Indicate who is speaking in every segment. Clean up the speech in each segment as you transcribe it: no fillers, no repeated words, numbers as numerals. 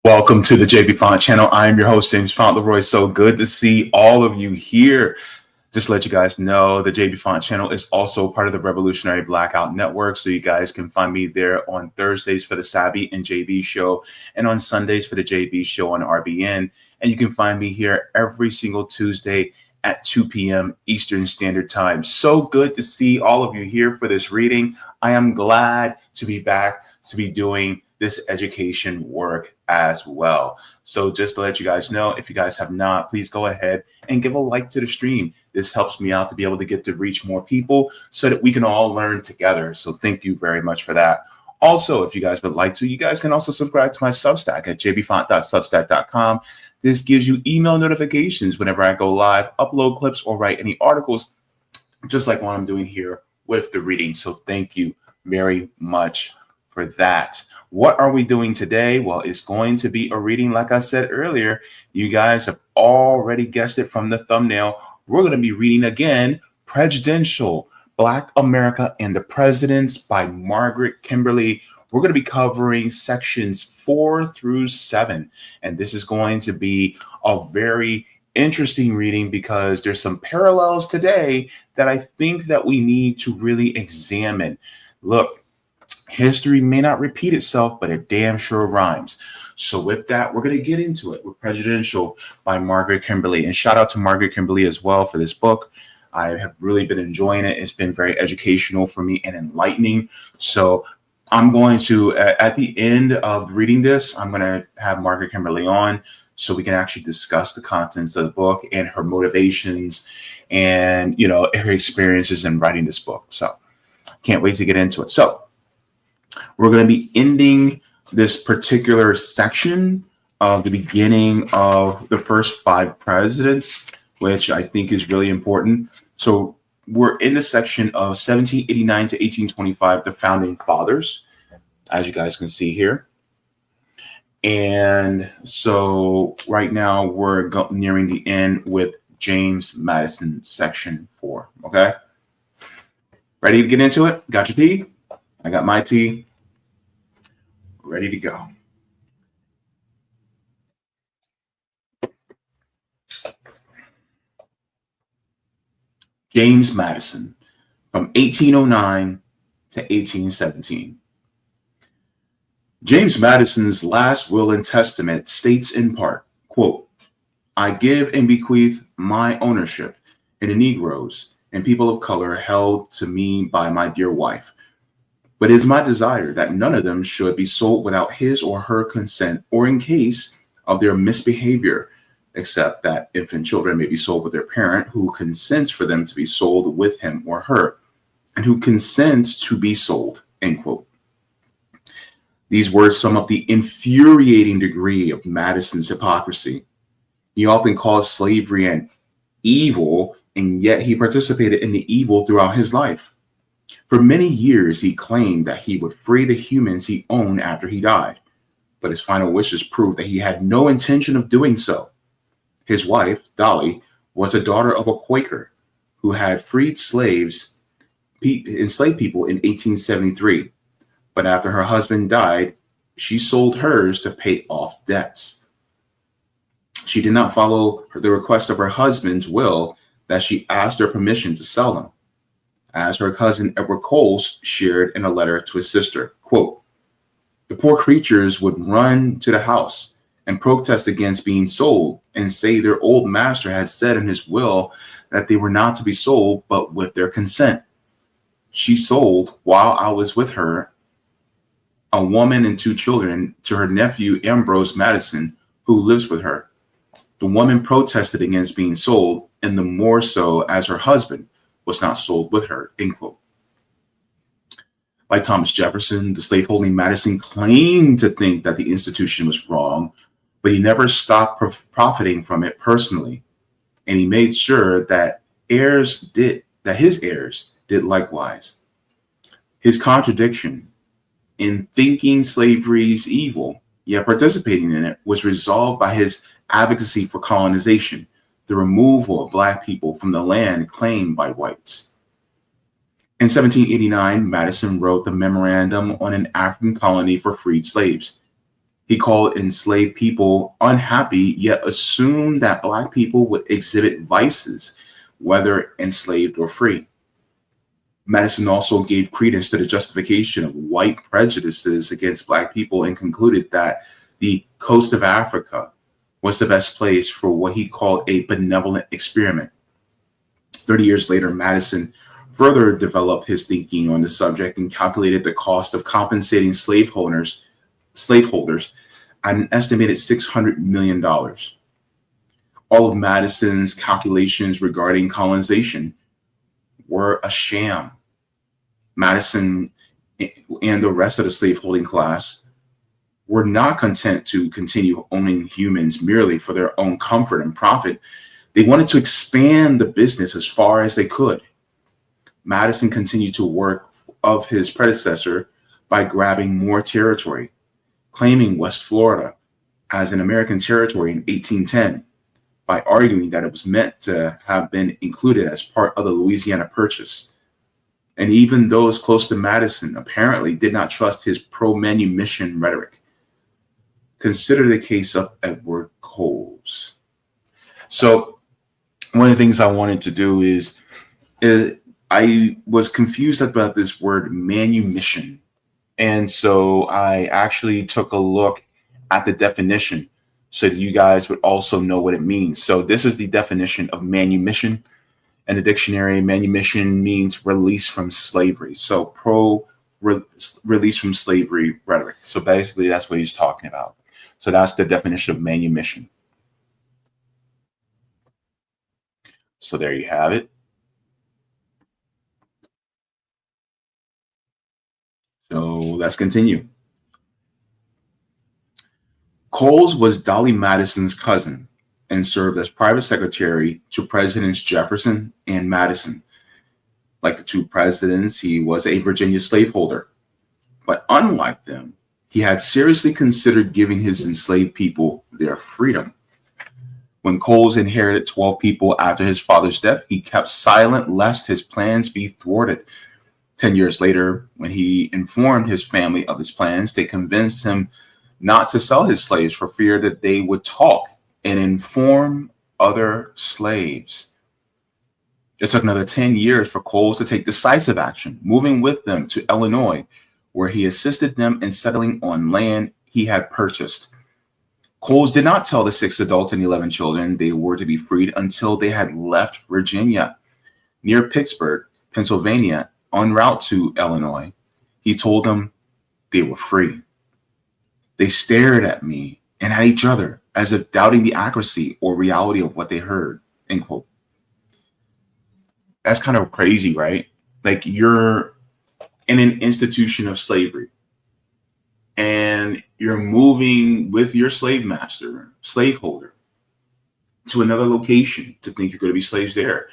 Speaker 1: Welcome to the Jaybefaunt channel. I am your host, James Fauntleroy. So good to see all of you here. Just to let you guys know, the Jaybefaunt channel is also part of the Revolutionary Blackout Network. So you guys can find me there on Thursdays for the Savvy and JB show and on Sundays for the JB show on RBN. And you can find me here every single Tuesday at 2 p.m. Eastern Standard Time. So good to see all of you here for this reading. I am glad to be back to be doing this education work as well. So just to let you guys know, if you guys have not, please go ahead and give a like to the stream. This helps me out to be able to reach more people so that we can all learn together. So thank you very much for that. Also, if you guys would like to, you guys can also subscribe to my Substack at jaybefaunt.substack.com. This gives you email notifications whenever I go live, upload clips, or write any articles, just like what I'm doing here with the reading. So thank you very much for that. What are we doing today? Well, it's going to be a reading, like I said earlier. You guys have already guessed it from the thumbnail. We're going to be reading again, Prejudential, Black America and the Presidents by Margaret Kimberly. We're going to be covering sections 4 through 7. And this is going to be a very interesting reading because there's some parallels today that I think that we need to really examine. Look, history may not repeat itself, but it damn sure rhymes. So with that, we're going to get into it with Prejudential by Margaret Kimberly. And shout out to Margaret Kimberly as well for this book. I have really been enjoying it. It's been very educational for me and enlightening. So I'm going to, at the end of reading this, I'm going to have Margaret Kimberly on so we can actually discuss the contents of the book and her motivations and, you know, her experiences in writing this book. So can't wait to get into it. So we're going to be ending this particular section of the beginning of the first 5 presidents, which I think is really important. So we're in the section of 1789 to 1825, the founding fathers, as you guys can see here. And so right now we're nearing the end with James Madison, section 4. Okay. Ready to get into it? Got your tea? I got my tea. Ready to go. James Madison, from 1809 to 1817. James Madison's last will and testament states in part, quote, "I give and bequeath my ownership in the Negroes and people of color held to me by my dear wife. But it is my desire that none of them should be sold without his or her consent or in case of their misbehavior, except that infant children may be sold with their parent who consents for them to be sold with him or her, and who consents to be sold," end quote. These words sum up the infuriating degree of Madison's hypocrisy. He often calls slavery an evil, and yet he participated in the evil throughout his life. For many years, he claimed that he would free the humans he owned after he died, but his final wishes proved that he had no intention of doing so. His wife, Dolly, was a daughter of a Quaker who had freed enslaved people in 1873, but after her husband died, she sold hers to pay off debts. She did not follow the request of her husband's will that she asked their permission to sell them. As her cousin Edward Coles shared in a letter to his sister, quote, "The poor creatures would run to the house and protest against being sold and say their old master had said in his will that they were not to be sold, but with their consent. She sold, while I was with her, a woman and 2 children to her nephew Ambrose Madison, who lives with her. The woman protested against being sold, and the more so as her husband was not sold with her," end quote. Like Thomas Jefferson, the slaveholding Madison claimed to think that the institution was wrong, but he never stopped profiting from it personally, and he made sure that his heirs did likewise. His contradiction in thinking slavery is evil, yet participating in it, was resolved by his advocacy for colonization, the removal of Black people from the land claimed by whites. In 1789, Madison wrote the Memorandum on an African colony for freed slaves. He called enslaved people unhappy, yet assumed that Black people would exhibit vices, whether enslaved or free. Madison also gave credence to the justification of white prejudices against Black people and concluded that the coast of Africa was the best place for what he called a benevolent experiment. 30 years later, Madison further developed his thinking on the subject and calculated the cost of compensating slaveholders at an estimated $600 million. All of Madison's calculations regarding colonization were a sham. Madison and the rest of the slaveholding class were not content to continue owning humans merely for their own comfort and profit. They wanted to expand the business as far as they could. Madison continued to work of his predecessor by grabbing more territory, claiming West Florida as an American territory in 1810 by arguing that it was meant to have been included as part of the Louisiana Purchase. And even those close to Madison apparently did not trust his pro-manumission rhetoric. Consider the case of Edward Coles. So one of the things I wanted to do is I was confused about this word manumission. And so I actually took a look at the definition so that you guys would also know what it means. So this is the definition of manumission. In the dictionary, manumission means release from slavery. So release from slavery rhetoric. So basically that's what he's talking about. So that's the definition of manumission. So there you have it. So let's continue. Coles was Dolly Madison's cousin and served as private secretary to Presidents Jefferson and Madison. Like the two presidents, he was a Virginia slaveholder. But unlike them, he had seriously considered giving his enslaved people their freedom. When Coles inherited 12 people after his father's death, he kept silent lest his plans be thwarted. 10 years later, when he informed his family of his plans, they convinced him not to sell his slaves for fear that they would talk and inform other slaves. It took another 10 years for Coles to take decisive action, moving with them to Illinois, where he assisted them in settling on land he had purchased. Coles did not tell the 6 adults and 11 children they were to be freed until they had left Virginia. Near Pittsburgh, Pennsylvania, en route to Illinois, he told them they were free. They stared at me and at each other as if doubting the accuracy or reality of what they heard, end quote. That's kind of crazy, right? Like you're in an institution of slavery and you're moving with your slave master, slaveholder, to another location to think you're going to be slaves there.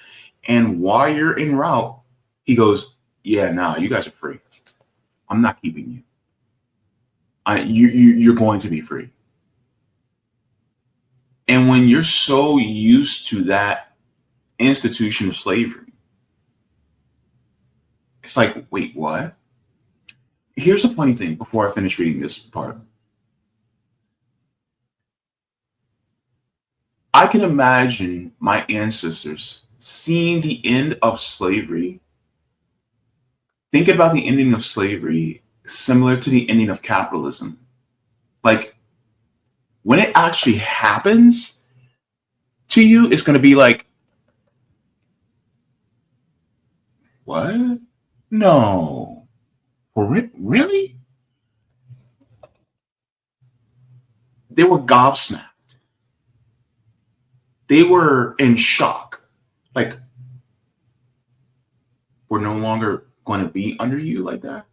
Speaker 1: And while you're en route, he goes, yeah, nah, you guys are free. I'm not keeping you. You're going to be free. And when you're so used to that institution of slavery, it's like, wait, what? Here's the funny thing before I finish reading this part. I can imagine my ancestors seeing the end of slavery. Think about the ending of slavery similar to the ending of capitalism. Like when it actually happens to you, it's going to be like, what? No. For it? Really? They were gobsmacked. They were in shock. Like, we're no longer going to be under you like that.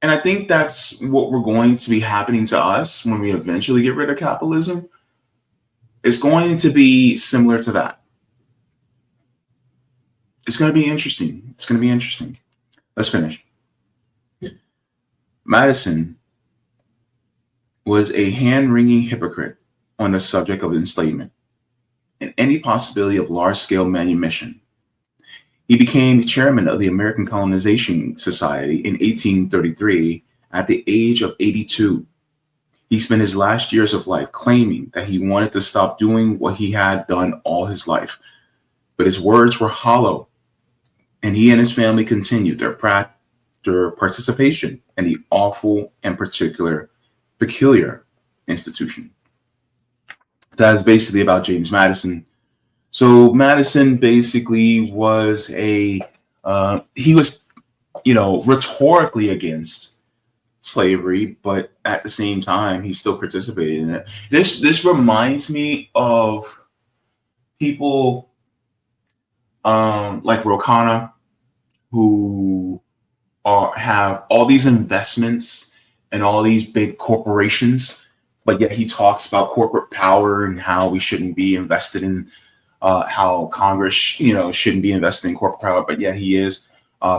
Speaker 1: And I think that's what we're going to be happening to us when we eventually get rid of capitalism. It's going to be similar to that. It's going to be interesting. It's going to be interesting. Let's finish. Madison was a hand-wringing hypocrite on the subject of enslavement and any possibility of large-scale manumission. He became chairman of the American Colonization Society in 1833 at the age of 82. He spent his last years of life claiming that he wanted to stop doing what he had done all his life. But his words were hollow, and he and his family continued their participation in the awful and peculiar institution. That is basically about James Madison. So Madison basically was he was, rhetorically against slavery, but at the same time, he still participated in it. This reminds me of people like Rokana, who have all these investments and all these big corporations, but yet he talks about corporate power and how we shouldn't be invested in, how Congress, shouldn't be invested in corporate power, but yet he is.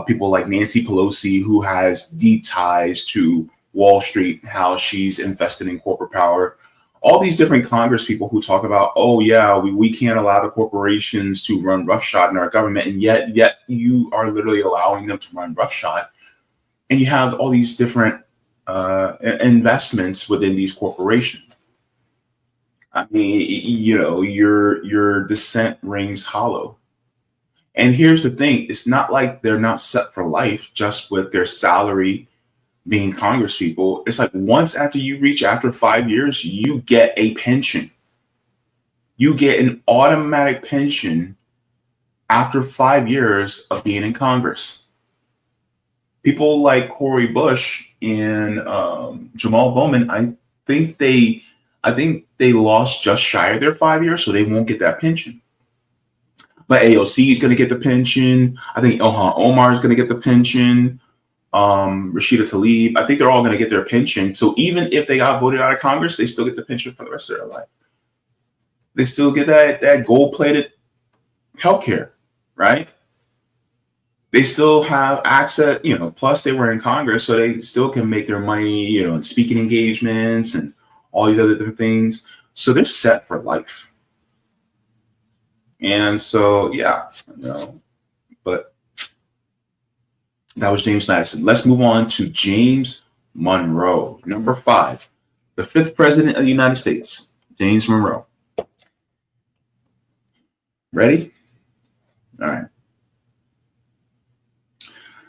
Speaker 1: People like Nancy Pelosi, who has deep ties to Wall Street, how she's invested in corporate power. All these different Congress people who talk about, oh yeah, we can't allow the corporations to run roughshod in our government, and yet you are literally allowing them to run roughshod. And you have all these different investments within these corporations. I mean, your dissent rings hollow. And here's the thing, it's not like they're not set for life just with their salary being Congress people. It's like once after 5 years, you get a pension. You get an automatic pension after 5 years of being in Congress. People like Cori Bush and Jamal Bowman, I think they lost just shy of their 5 years, so they won't get that pension. But AOC is going to get the pension. I think Ilhan Omar is going to get the pension. Rashida Tlaib, I think they're all going to get their pension. So even if they got voted out of Congress, they still get the pension for the rest of their life. They still get that gold-plated healthcare, right? They still have access, plus they were in Congress, so they still can make their money, in speaking engagements and all these other different things. So they're set for life. And so, yeah, but that was James Madison. Let's move on to James Monroe, number 5, the 5th president of the United States, James Monroe. Ready? All right.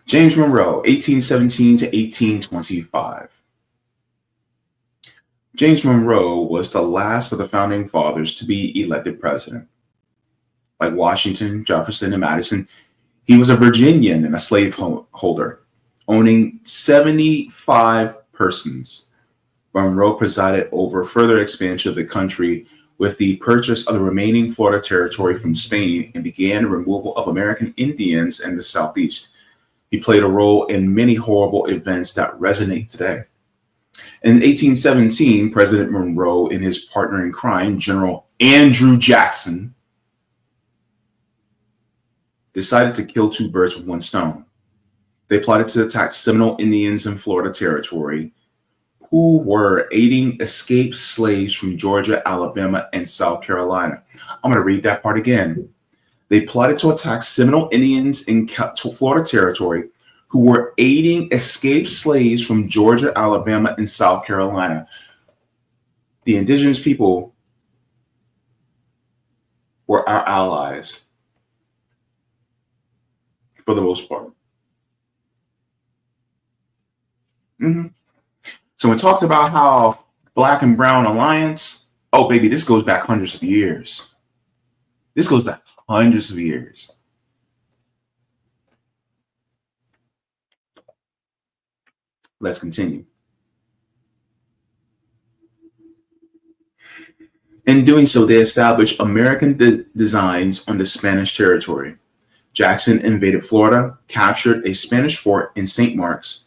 Speaker 1: James Monroe, 1817 to 1825. James Monroe was the last of the founding fathers to be elected president. Like Washington, Jefferson, and Madison, he was a Virginian and a slaveholder, owning 75 persons. Monroe presided over further expansion of the country with the purchase of the remaining Florida territory from Spain and began the removal of American Indians in the Southeast. He played a role in many horrible events that resonate today. In 1817, President Monroe and his partner in crime, General Andrew Jackson, decided to kill two birds with one stone. They plotted to attack Seminole Indians in Florida territory who were aiding escaped slaves from Georgia, Alabama, and South Carolina. I'm going to read that part again. They plotted to attack Seminole Indians in Florida territory who were aiding escaped slaves from Georgia, Alabama, and South Carolina. The indigenous people were our allies for the most part. So it talks about how Black and Brown alliance, oh baby, this goes back hundreds of years. This goes back hundreds of years. Let's continue. In doing so, they established American designs on the Spanish territory. Jackson invaded Florida, captured a Spanish fort in St. Mark's,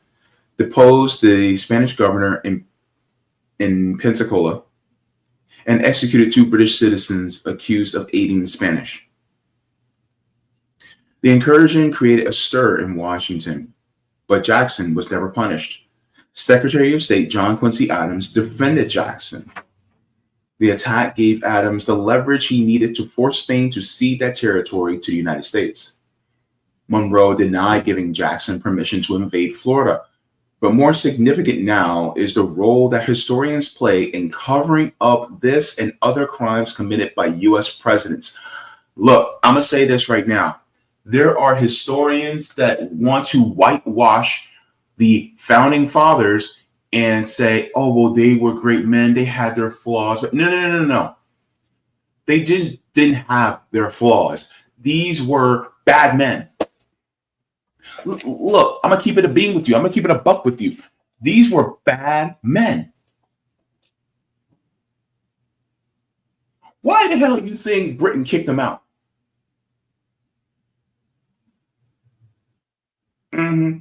Speaker 1: deposed the Spanish governor in Pensacola, and executed two British citizens accused of aiding the Spanish. The incursion created a stir in Washington, but Jackson was never punished. Secretary of State John Quincy Adams defended Jackson. The attack gave Adams the leverage he needed to force Spain to cede that territory to the United States. Monroe denied giving Jackson permission to invade Florida, But more significant now is the role that historians play in covering up this and other crimes committed by U.S. presidents. Look, I'm going to say this right now. There are historians that want to whitewash the founding fathers and say, oh, well, they were great men. They had their flaws. No. They just didn't have their flaws. These were bad men. Look, I'm going to keep it a bean with you. I'm going to keep it a buck with you. These were bad men. Why the hell do you think Britain kicked them out? Mm-hmm.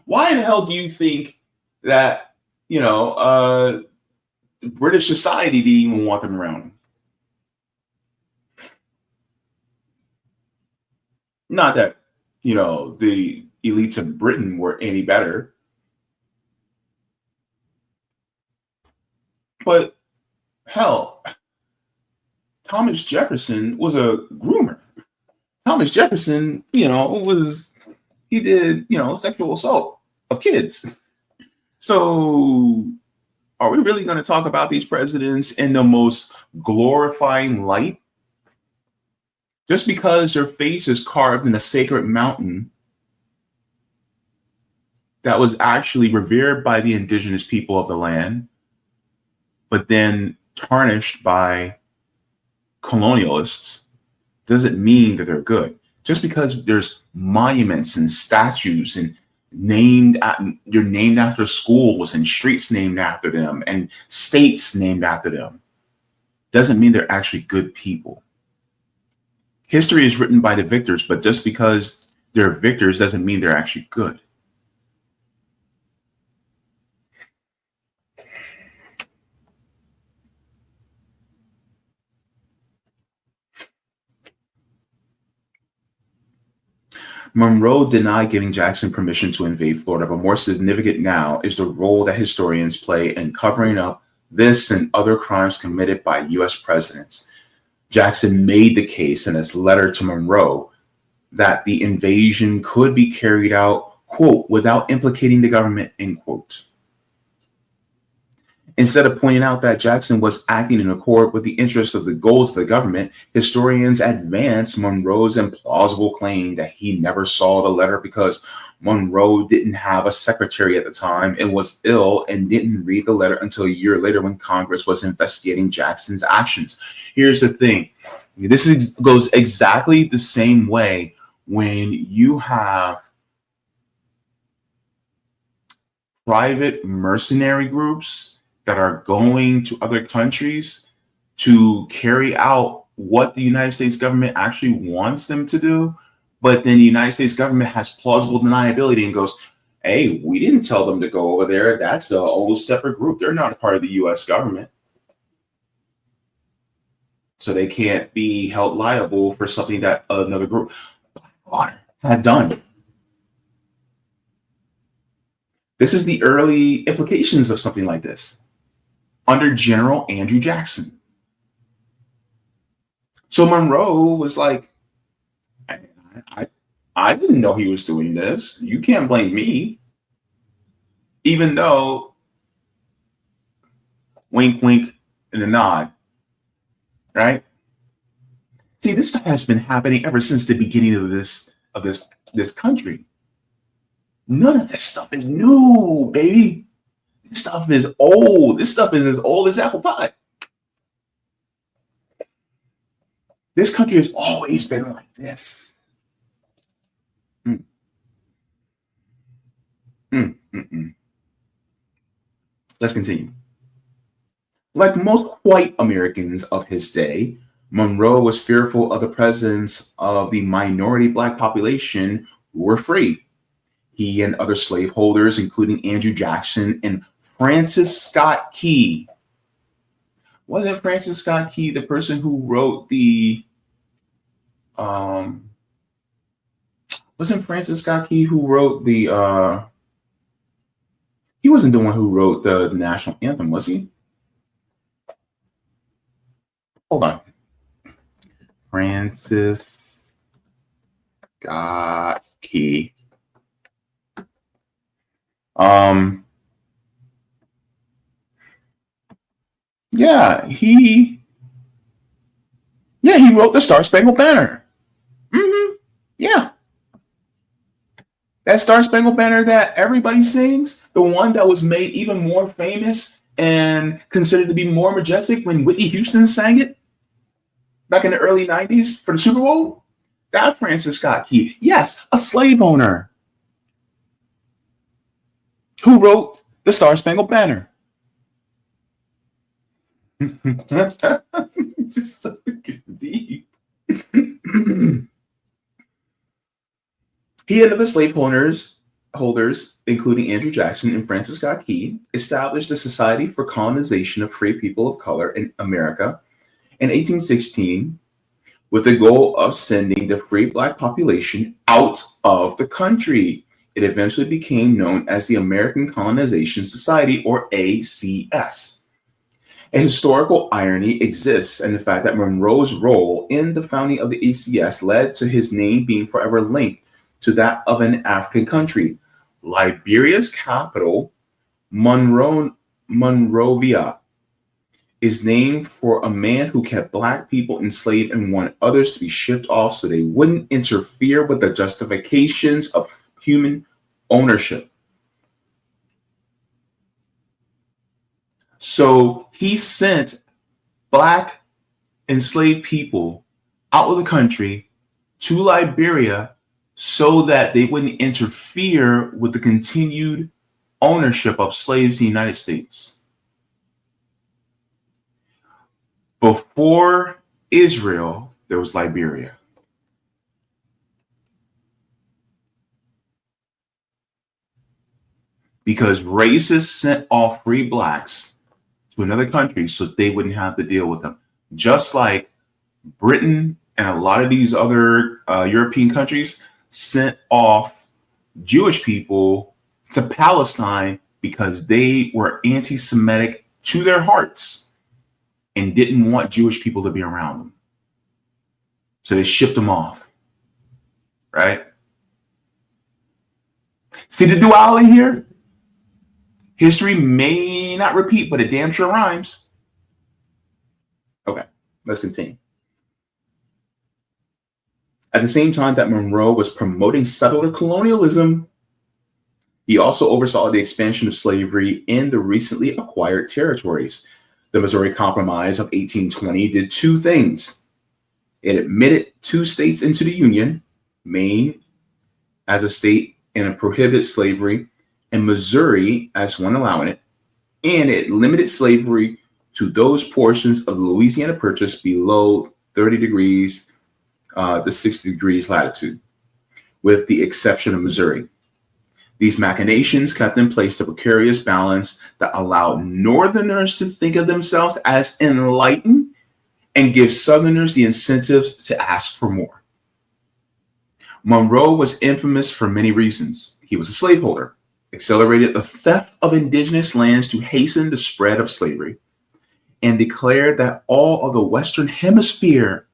Speaker 1: Why the hell do you think that, British society didn't even want them around? Not that, the elites of Britain were any better, but hell, Thomas Jefferson was a groomer. Thomas Jefferson, he did, sexual assault of kids. So are we really going to talk about these presidents in the most glorifying light? Just because their face is carved in a sacred mountain that was actually revered by the indigenous people of the land, but then tarnished by colonialists, doesn't mean that they're good. Just because there's monuments and statues and they're named after schools and streets named after them and states named after them, doesn't mean they're actually good people. History is written by the victors, but just because they're victors doesn't mean they're actually good. Monroe denied giving Jackson permission to invade Florida, but more significant now is the role that historians play in covering up this and other crimes committed by U.S. presidents. Jackson made the case in his letter to Monroe that the invasion could be carried out, quote, without implicating the government, end quote. Instead of pointing out that Jackson was acting in accord with the interests of the goals of the government, historians advance Monroe's implausible claim that he never saw the letter because Monroe didn't have a secretary at the time and was ill and didn't read the letter until a year later when Congress was investigating Jackson's actions. Here's the thing. Goes exactly the same way when you have private mercenary groups that are going to other countries to carry out what the United States government actually wants them to do. But then the United States government has plausible deniability and goes, hey, we didn't tell them to go over there. That's a whole separate group. They're not a part of the US government. So they can't be held liable for something that another group had done. This is the early implications of something like this under General Andrew Jackson. So Monroe was like, I didn't know he was doing this. You can't blame me. Even though, wink, wink, and a nod, right? See, this stuff has been happening ever since the beginning of this country. None of this stuff is new, baby. This stuff is old. This stuff is as old as apple pie. This country has always been like this. Let's continue. Like most white Americans of his day, Monroe was fearful of the presence of the minority Black population who were free. He and other slaveholders, including Andrew Jackson and Francis Scott Key. Wasn't Francis Scott Key the person who wrote the wasn't Francis Scott Key who wrote the he wasn't the one who wrote the national anthem, was he? Hold on. Francis Scott Key. Um, yeah, he wrote the Star Spangled Banner. Yeah, that Star Spangled Banner that everybody sings, the one that was made even more famous and considered to be more majestic when Whitney Houston sang it back in the early 90s for the Super Bowl. That Francis Scott Key, yes, a slave owner who wrote the Star Spangled Banner. This is deep. He and other holders, including Andrew Jackson and Francis Scott Key, established the Society for Colonization of Free People of Color in America in 1816 with the goal of sending the free Black population out of the country. It eventually became known as the American Colonization Society, or ACS. A historical irony exists in the fact that Monroe's role in the founding of the ACS led to his name being forever linked to that of an African country. Liberia's capital, Monrovia, is named for a man who kept Black people enslaved and wanted others to be shipped off so they wouldn't interfere with the justifications of human ownership. So he sent Black enslaved people out of the country to Liberia so that they wouldn't interfere with the continued ownership of slaves in the United States. Before Israel, there was Liberia. Because racists sent off free Blacks to another country so they wouldn't have to deal with them. Just like Britain and a lot of these other European countries sent off Jewish people to Palestine because they were anti-Semitic to their hearts and didn't want Jewish people to be around them. So they shipped them off, right? See the duality here? History may not repeat, but it damn sure rhymes. Okay, let's continue. At the same time that Monroe was promoting settler colonialism, he also oversaw the expansion of slavery in the recently acquired territories. The Missouri Compromise of 1820 did two things. It admitted two states into the Union, Maine as a state and prohibited slavery, and Missouri as one allowing it, and it limited slavery to those portions of the Louisiana Purchase below 30 degrees to 60 degrees latitude, with the exception of Missouri. These machinations kept in place the precarious balance that allowed Northerners to think of themselves as enlightened and give Southerners the incentives to ask for more. Monroe was infamous for many reasons. He was a slaveholder, accelerated the theft of indigenous lands to hasten the spread of slavery, and declared that all of the Western Hemisphere,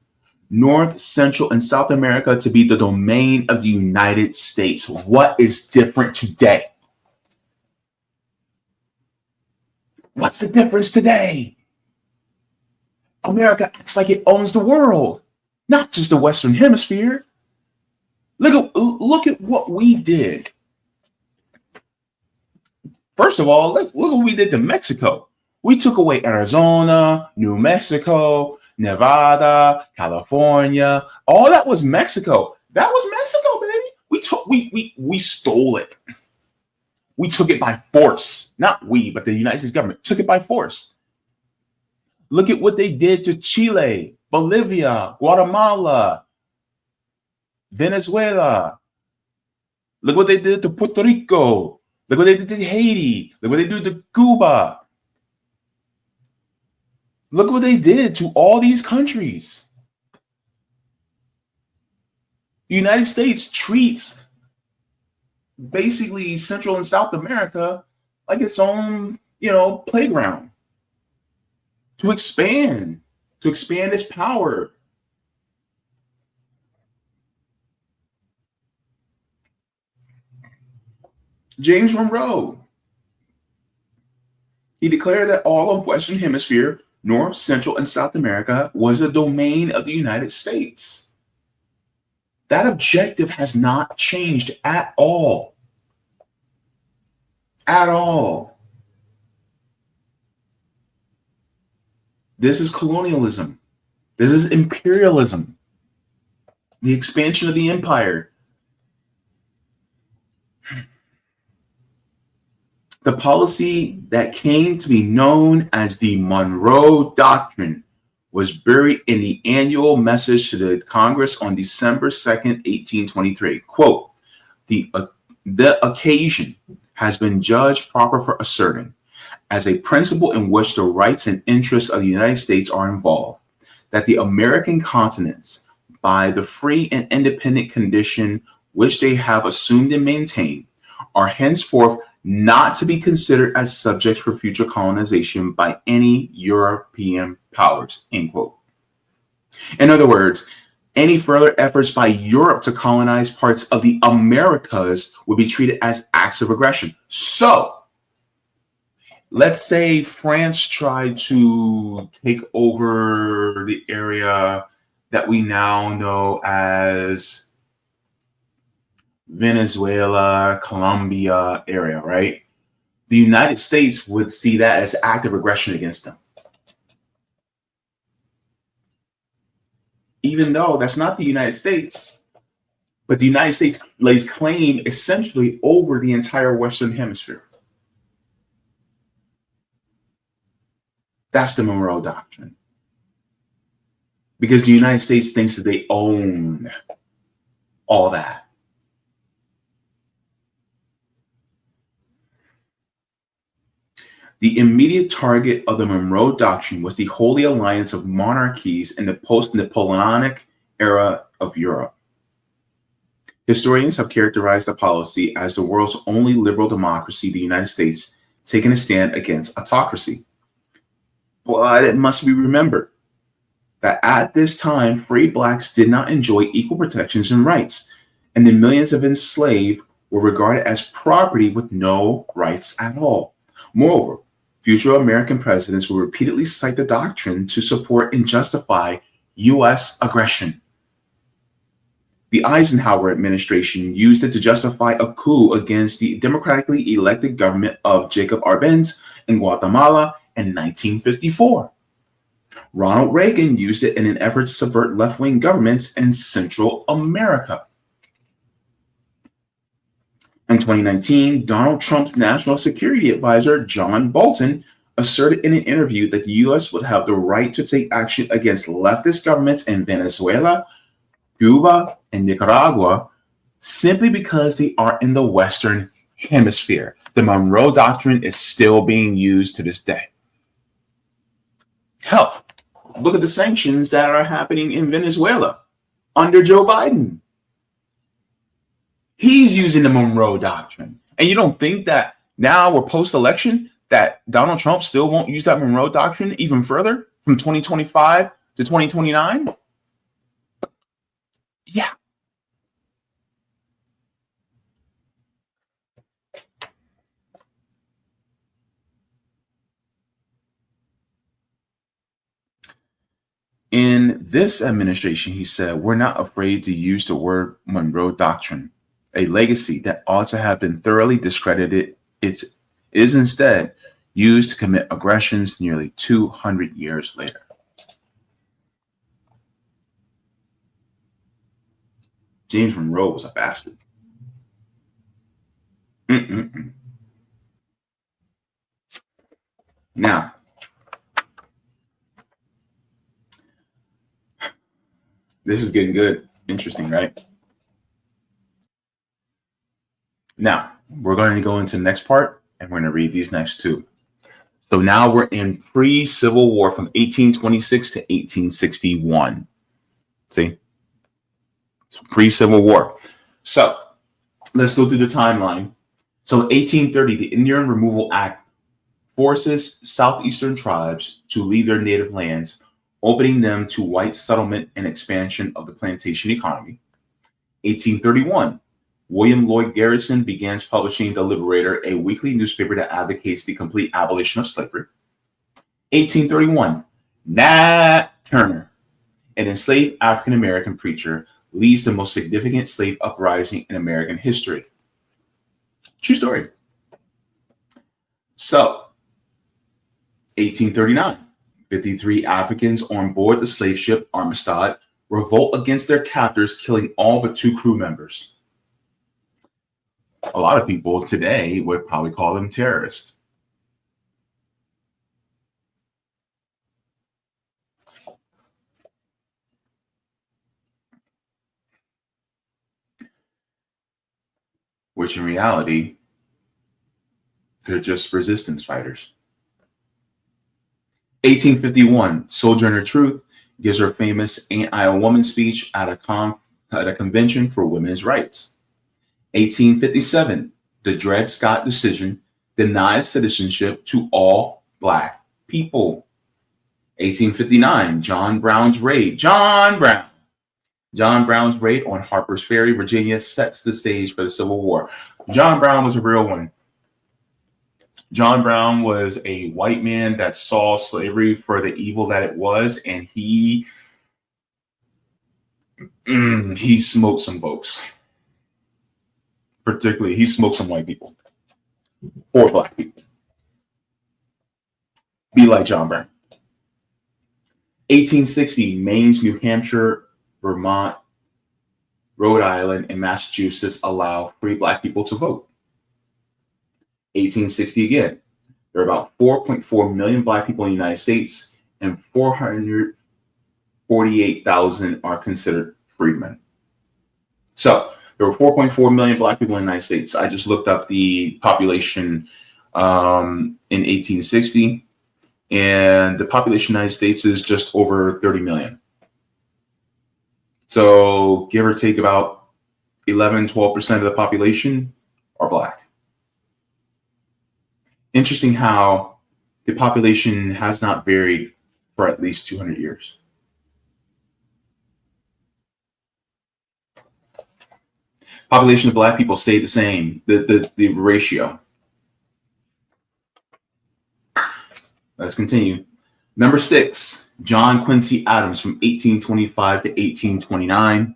Speaker 1: North, Central, and South America to be the domain of the United States. What is different today? What's the difference today? America acts like it owns the world, not just the Western Hemisphere. Look at what we did. First of all, look what we did to Mexico. We took away Arizona, New Mexico, Nevada, California. All that was Mexico. That was Mexico, baby. We stole it. We took it by force. Not we, but the United States government took it by force. Look at what they did to Chile, Bolivia, Guatemala, Venezuela. Look what they did to Puerto Rico. Look what they did to Haiti. Look what they did to Cuba. Look what they did to all these countries. The United States treats basically Central and South America like its own, playground to expand its power. James Monroe. He declared that all of Western Hemisphere, North, Central, and South America was a domain of the United States. That objective has not changed at all. At all. This is colonialism. This is imperialism. The expansion of the empire. The policy that came to be known as the Monroe Doctrine was buried in the annual message to the Congress on December 2nd, 1823. Quote, the occasion has been judged proper for asserting, as a principle in which the rights and interests of the United States are involved, that the American continents, by the free and independent condition which they have assumed and maintained, are henceforth not to be considered as subjects for future colonization by any European powers, end quote. In other words, any further efforts by Europe to colonize parts of the Americas would be treated as acts of aggression. So, let's say France tried to take over the area that we now know as Venezuela, Colombia area, right? The United States would see that as active aggression against them. Even though that's not the United States, but the United States lays claim essentially over the entire Western Hemisphere. That's the Monroe Doctrine. Because the United States thinks that they own all that. The immediate target of the Monroe Doctrine was the Holy Alliance of monarchies in the post-Napoleonic era of Europe. Historians have characterized the policy as the world's only liberal democracy, the United States, taking a stand against autocracy. But it must be remembered that at this time, free blacks did not enjoy equal protections and rights, and the millions of enslaved were regarded as property with no rights at all. Moreover, future American presidents will repeatedly cite the doctrine to support and justify U.S. aggression. The Eisenhower administration used it to justify a coup against the democratically elected government of Jacob Arbenz in Guatemala in 1954. Ronald Reagan used it in an effort to subvert left-wing governments in Central America. In 2019, Donald Trump's national security advisor, John Bolton, asserted in an interview that the U.S. would have the right to take action against leftist governments in Venezuela, Cuba, and Nicaragua simply because they are in the Western Hemisphere. The Monroe Doctrine is still being used to this day. Hell, look at the sanctions that are happening in Venezuela under Joe Biden. He's using the Monroe Doctrine. And you don't think that now we're post-election that Donald Trump still won't use that Monroe Doctrine even further from 2025 to 2029? Yeah. In this administration, he said, we're not afraid to use the word Monroe Doctrine, a legacy that ought to have been thoroughly discredited. It is instead used to commit aggressions nearly 200 years later. James Monroe was a bastard. Now, this is getting good. Interesting, right? Now, we're going to go into the next part, and we're going to read these next two. So now we're in pre-Civil War from 1826 to 1861. See? So pre-Civil War. So let's go through the timeline. So in 1830, the Indian Removal Act forces southeastern tribes to leave their native lands, opening them to white settlement and expansion of the plantation economy. 1831, William Lloyd Garrison begins publishing The Liberator, a weekly newspaper that advocates the complete abolition of slavery. 1831, Nat Turner, an enslaved African-American preacher, leads the most significant slave uprising in American history. True story. So, 1839, 53 Africans on board the slave ship Amistad revolt against their captors, killing all but 2 crew members. A lot of people today would probably call them terrorists. Which in reality, they're just resistance fighters. 1851, Sojourner Truth gives her famous Ain't I a Woman speech at a convention for women's rights. 1857, the Dred Scott decision denies citizenship to all Black people. 1859, John Brown's raid. John Brown's raid on Harper's Ferry, Virginia, sets the stage for the Civil War. John Brown was a real one. John Brown was a white man that saw slavery for the evil that it was, and he smoked some folks. Particularly, he smoked some white people or Black people. Be like John Brown. 1860, Maine, New Hampshire, Vermont, Rhode Island, and Massachusetts allow free Black people to vote. 1860 again, there are about 4.4 million Black people in the United States, and 448,000 are considered freedmen. So there were 4.4 million Black people in the United States. I just looked up the population in 1860, and the population of the United States is just over 30 million. So give or take about 11-12% of the population are Black. Interesting how the population has not varied for at least 200 years. Population of Black people stayed the same, the ratio. Let's continue. Number 6, John Quincy Adams from 1825 to 1829.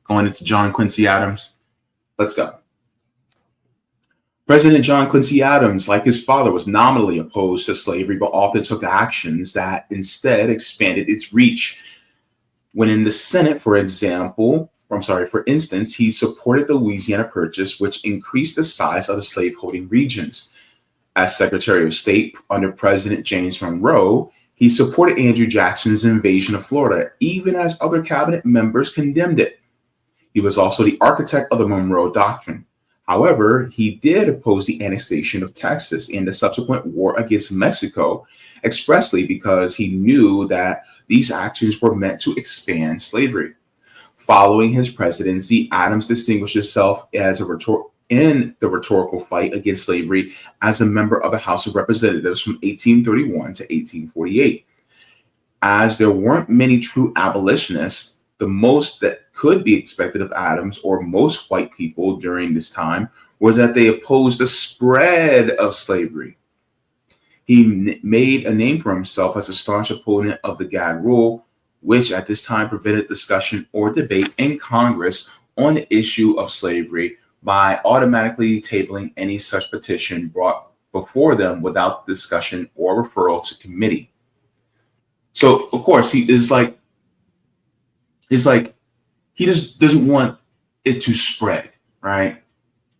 Speaker 1: Going into John Quincy Adams. Let's go. President John Quincy Adams, like his father, was nominally opposed to slavery, but often took actions that instead expanded its reach. When in the Senate, for instance, he supported the Louisiana Purchase, which increased the size of the slaveholding regions. As Secretary of State under President James Monroe, he supported Andrew Jackson's invasion of Florida, even as other cabinet members condemned it. He was also the architect of the Monroe Doctrine. However, he did oppose the annexation of Texas in the subsequent war against Mexico, expressly because he knew that these actions were meant to expand slavery. Following his presidency, Adams distinguished himself as in the rhetorical fight against slavery as a member of the House of Representatives from 1831 to 1848. As there weren't many true abolitionists, the most that could be expected of Adams or most white people during this time was that they opposed the spread of slavery. He made a name for himself as a staunch opponent of the gag rule, which at this time prevented discussion or debate in Congress on the issue of slavery by automatically tabling any such petition brought before them without discussion or referral to committee. So, of course, he just doesn't want it to spread, right?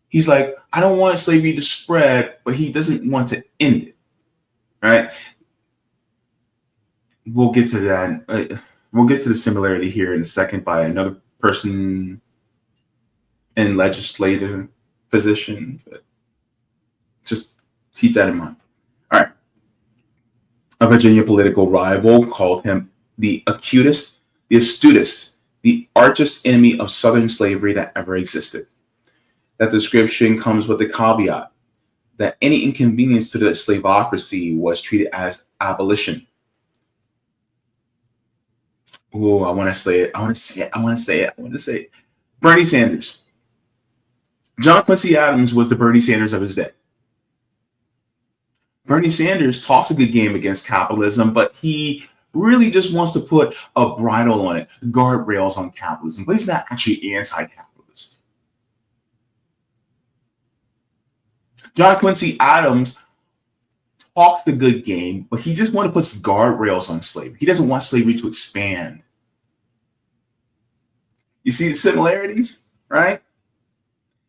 Speaker 1: He's like, I don't want slavery to spread, but he doesn't want to end it, right? We'll get to that. We'll get to the similarity here in a second by another person in legislative position. But just keep that in mind. All right. A Virginia political rival called him the acutest, the astutest, the archest enemy of Southern slavery that ever existed. That description comes with the caveat that any inconvenience to the slavocracy was treated as abolition. Oh, I want to say it. Bernie Sanders. John Quincy Adams was the Bernie Sanders of his day. Bernie Sanders talks a good game against capitalism, but he really just wants to put a bridle on it, guardrails on capitalism, but he's not actually anti-capitalist. John Quincy Adams talks the good game, but he just wants to put guardrails on slavery. He doesn't want slavery to expand. You see the similarities, right?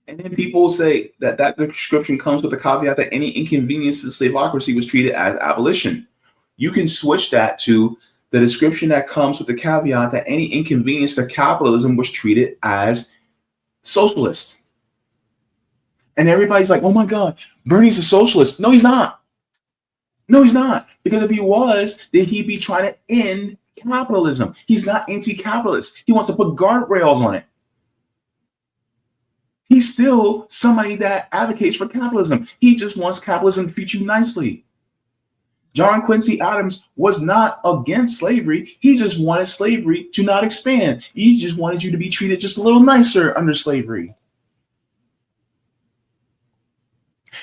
Speaker 1: And then people say that that description comes with the caveat that any inconvenience to the slaveocracy was treated as abolition. You can switch that to the description that comes with the caveat that any inconvenience to capitalism was treated as socialist. And everybody's like, oh my God, Bernie's a socialist. No, he's not. No, he's not. Because if he was, then he'd be trying to end capitalism. He's not anti-capitalist. He wants to put guardrails on it. He's still somebody that advocates for capitalism. He just wants capitalism to treat you nicely. John Quincy Adams was not against slavery. He just wanted slavery to not expand. He just wanted you to be treated just a little nicer under slavery.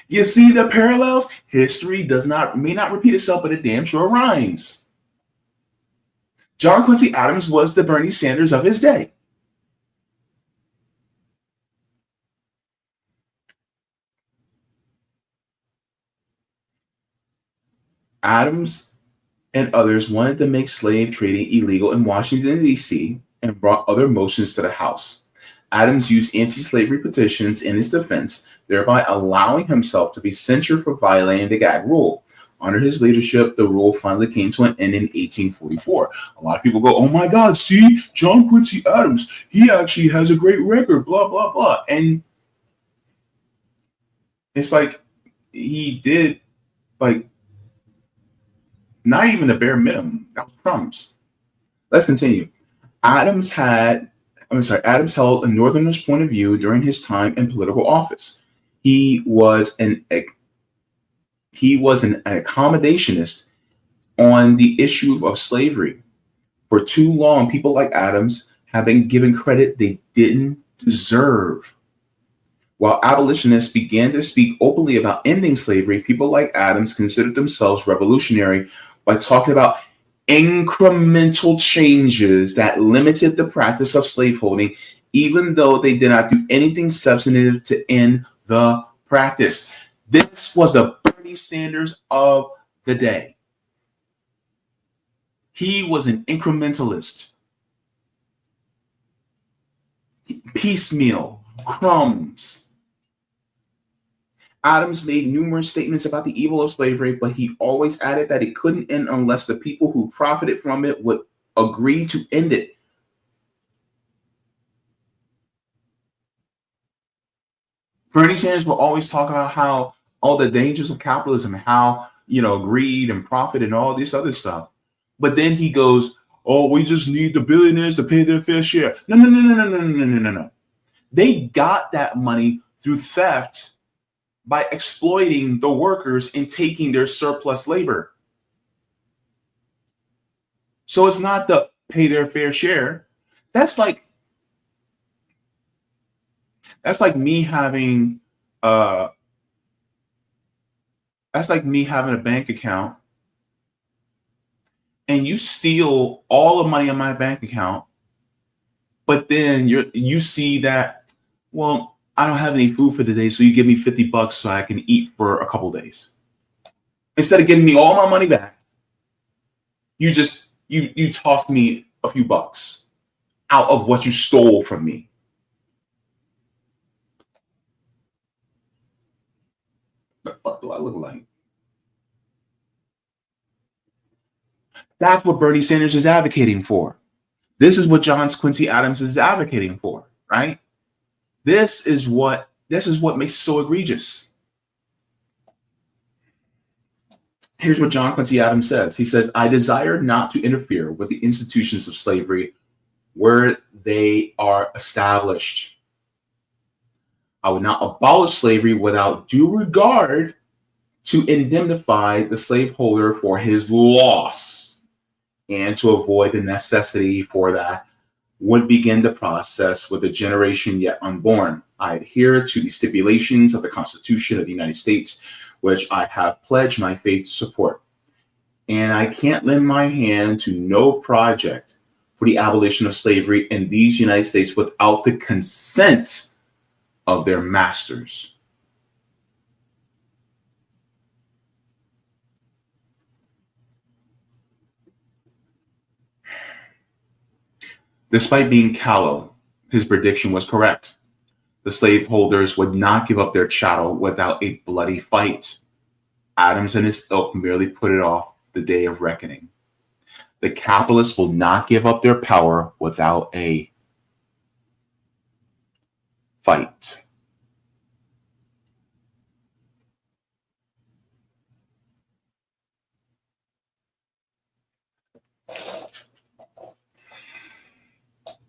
Speaker 1: You see the parallels? History may not repeat itself, but it damn sure rhymes. John Quincy Adams was the Bernie Sanders of his day. Adams and others wanted to make slave trading illegal in Washington, D.C., and brought other motions to the House. Adams used anti-slavery petitions in his defense, thereby allowing himself to be censured for violating the gag rule. Under his leadership, the rule finally came to an end in 1844. A lot of people go, oh my God, see, John Quincy Adams, he actually has a great record, blah, blah, blah. And it's like he did, like, not even the bare minimum. That was crumbs. Let's continue. Adams held a Northernist point of view during his time in political office. He was an accommodationist on the issue of slavery. For too long, people like Adams have been given credit they didn't deserve. While abolitionists began to speak openly about ending slavery, people like Adams considered themselves revolutionary by talking about incremental changes that limited the practice of slaveholding, even though they did not do anything substantive to end the practice. This was the Bernie Sanders of the day. He was an incrementalist. Piecemeal, crumbs. Adams made numerous statements about the evil of slavery, but he always added that it couldn't end unless the people who profited from it would agree to end it. Bernie Sanders will always talk about how all the dangers of capitalism, how, greed and profit and all this other stuff. But then he goes, oh, we just need the billionaires to pay their fair share. No. They got that money through theft by exploiting the workers and taking their surplus labor. So it's not the pay their fair share. That's like me having a bank account and you steal all the money in my bank account, but then you see that, well, I don't have any food for today, so you give me $50 so I can eat for a couple days. Instead of giving me all my money back, you tossed me a few bucks out of what you stole from me. What the fuck do I look like? That's what Bernie Sanders is advocating for. This is what John Quincy Adams is advocating for, right? This is what makes it so egregious. Here's what John Quincy Adams says. He says, I desire not to interfere with the institutions of slavery where they are established. I would not abolish slavery without due regard to indemnify the slaveholder for his loss, and to avoid the necessity for that would begin the process with a generation yet unborn. I adhere to the stipulations of the Constitution of the United States, which I have pledged my faith to support. And I can't lend my hand to no project for the abolition of slavery in these United States without the consent of their masters. Despite being callow, his prediction was correct. The slaveholders would not give up their chattel without a bloody fight. Adams and his ilk merely put it off the day of reckoning. The capitalists will not give up their power without a fight.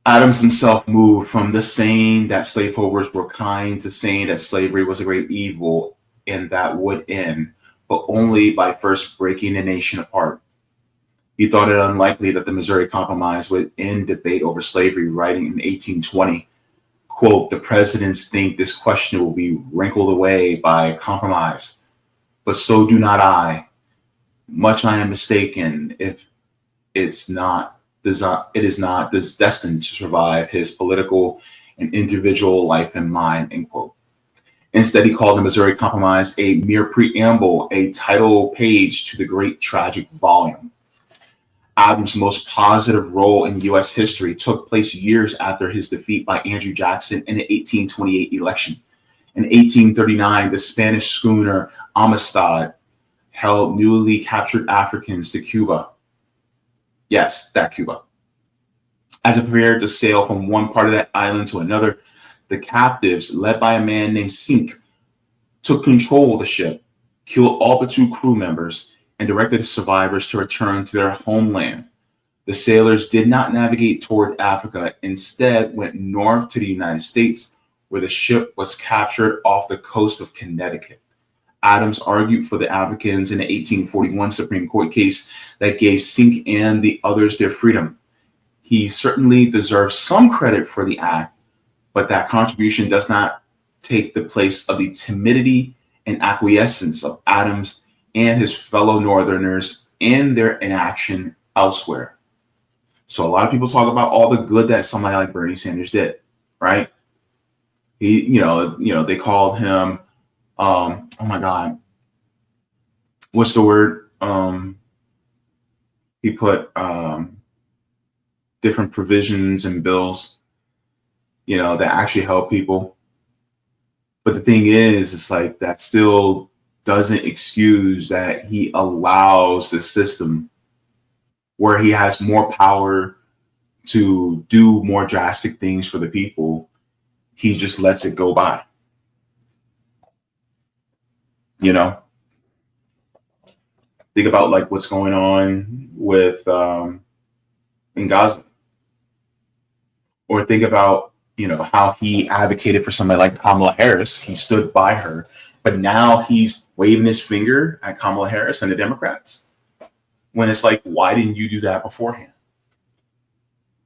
Speaker 1: Adams himself moved from the saying that slaveholders were kind to saying that slavery was a great evil and that would end, but only by first breaking the nation apart. He thought it unlikely that the Missouri Compromise would end debate over slavery, writing in 1820, quote, "The presidents think this question will be wrinkled away by a compromise, but so do not I. Much I am mistaken if it is not destined to survive his political and individual life and mind," end quote. Instead, he called the Missouri Compromise a mere preamble, a title page to the great tragic volume. Adams' most positive role in U.S. history took place years after his defeat by Andrew Jackson in the 1828 election. In 1839, the Spanish schooner Amistad held newly captured Africans to Cuba. Yes, that Cuba. As it prepared to sail from one part of that island to another, the captives, led by a man named Sink, took control of the ship, killed all but 2 crew members, and directed the survivors to return to their homeland. The sailors did not navigate toward Africa, instead went north to the United States, where the ship was captured off the coast of Connecticut. Adams argued for the Africans in the 1841 Supreme Court case that gave Sink and the others their freedom. He certainly deserves some credit for the act, but that contribution does not take the place of the timidity and acquiescence of Adams and his fellow Northerners in their inaction elsewhere. So a lot of people talk about all the good that somebody like Bernie Sanders did, right? He, they called him, oh my God, what's the word? He put different provisions and bills, that actually help people. But the thing is, it's like that still doesn't excuse that he allows the system where he has more power to do more drastic things for the people. He just lets it go by. Think about like what's going on with in Gaza, or think about how he advocated for somebody like Kamala Harris. He stood by her, but now he's waving his finger at Kamala Harris and the Democrats, when it's like, why didn't you do that beforehand?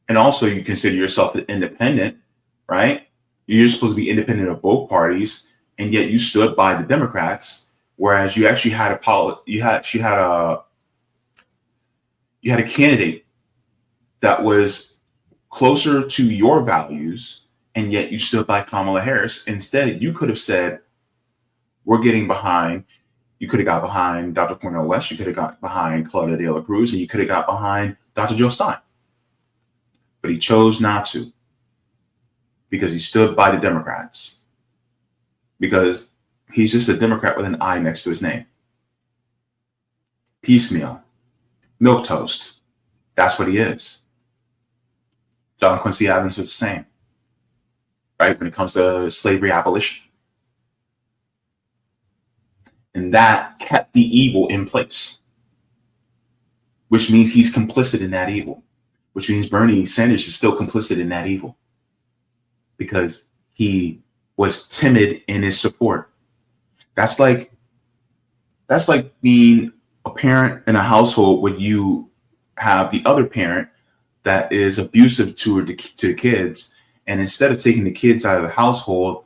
Speaker 1: And also, you consider yourself an independent, right? You're supposed to be independent of both parties, and yet you stood by the Democrats, whereas you actually had a candidate that was closer to your values, and yet you stood by Kamala Harris. Instead, you could have said, we're getting behind. You could have got behind Dr. Cornel West. You could have got behind Claudia De La Cruz, and you could have got behind Dr. Joe Stein. But he chose not to, because he stood by the Democrats, because he's just a Democrat with an I next to his name. Piecemeal, milquetoast. That's what he is. John Quincy Adams was the same, right? When it comes to slavery abolition. And that kept the evil in place, which means he's complicit in that evil, which means Bernie Sanders is still complicit in that evil, because he was timid in his support. That's like being a parent in a household where you have the other parent that is abusive to the kids, and instead of taking the kids out of the household,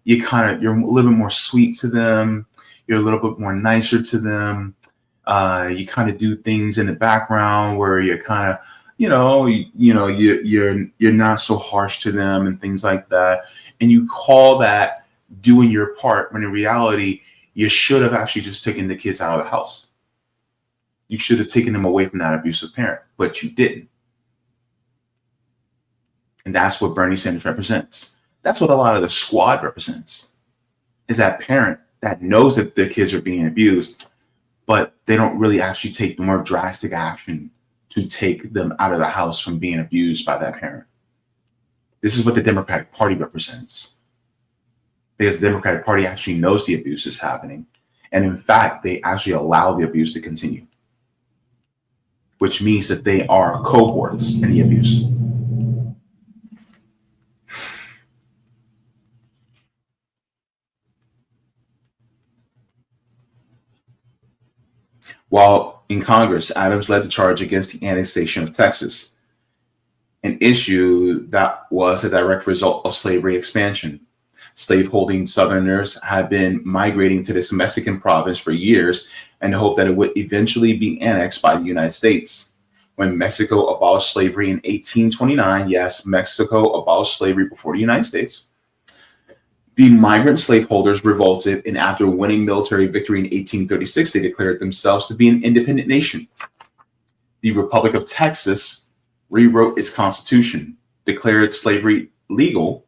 Speaker 1: you're a little bit more sweet to them. You're a little bit more nicer to them. You kind of do things in the background where you're kind of, you're not so harsh to them and things like that. And you call that doing your part, when in reality, you should have actually just taken the kids out of the house. You should have taken them away from that abusive parent, but you didn't. And that's what Bernie Sanders represents. That's what a lot of the squad represents, is that parent that knows that their kids are being abused, but they don't really actually take the more drastic action to take them out of the house from being abused by that parent. This is what the Democratic Party represents, because the Democratic Party actually knows the abuse is happening. And in fact, they actually allow the abuse to continue, which means that they are cohorts in the abuse. While in Congress, Adams led the charge against the annexation of Texas, an issue that was a direct result of slavery expansion. Slaveholding Southerners had been migrating to this Mexican province for years in the hope that it would eventually be annexed by the United States. When Mexico abolished slavery in 1829, yes, Mexico abolished slavery before the United States, the migrant slaveholders revolted, and after winning military victory in 1836, they declared themselves to be an independent nation. The Republic of Texas rewrote its constitution, declared slavery legal,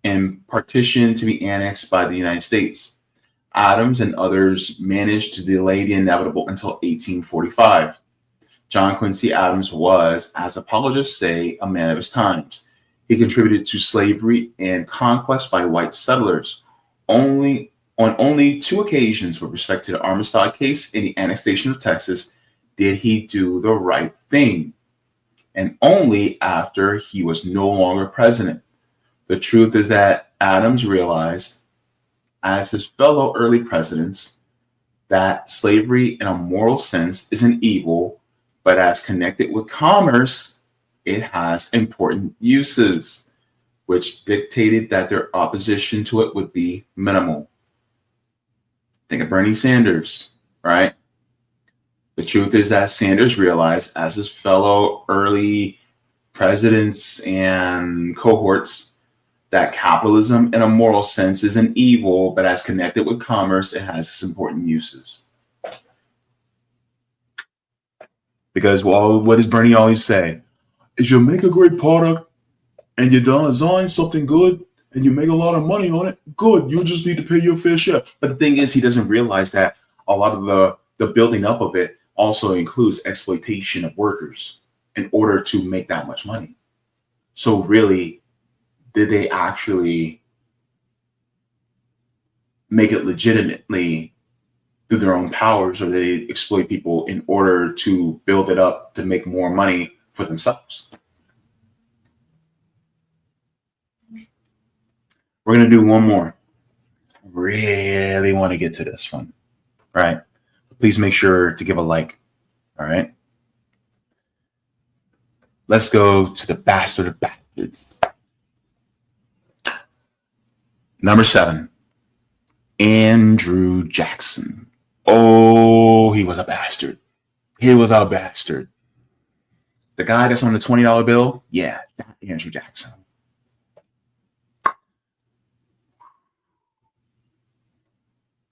Speaker 1: and partitioned to be annexed by the United States. Adams and others managed to delay the inevitable until 1845. John Quincy Adams was, as apologists say, a man of his times. He contributed to slavery and conquest by white settlers. On only 2 occasions with respect to the Armistead case and the annexation of Texas did he do the right thing, and only after he was no longer president. The truth is that Adams realized, as his fellow early presidents, that slavery in a moral sense is an evil, but as connected with commerce, it has important uses, which dictated that their opposition to it would be minimal. Think of Bernie Sanders, right? The truth is that Sanders realized, as his fellow early presidents and cohorts, that capitalism in a moral sense is an evil, but as connected with commerce, it has important uses. Because, well, what does Bernie always say? If you make a great product and you design something good and you make a lot of money on it, good. You just need to pay your fair share. But the thing is, he doesn't realize that a lot of the building up of it also includes exploitation of workers in order to make that much money. So really, did they actually make it legitimately through their own powers, or they exploit people in order to build it up to make more money for themselves? We're going to do one more. I really want to get to this one, right? Please make sure to give a like, all right? Let's go to the bastard of bastards. Number 7, Andrew Jackson. Oh, he was a bastard. He was a bastard. The guy that's on the $20 bill, yeah, that Andrew Jackson.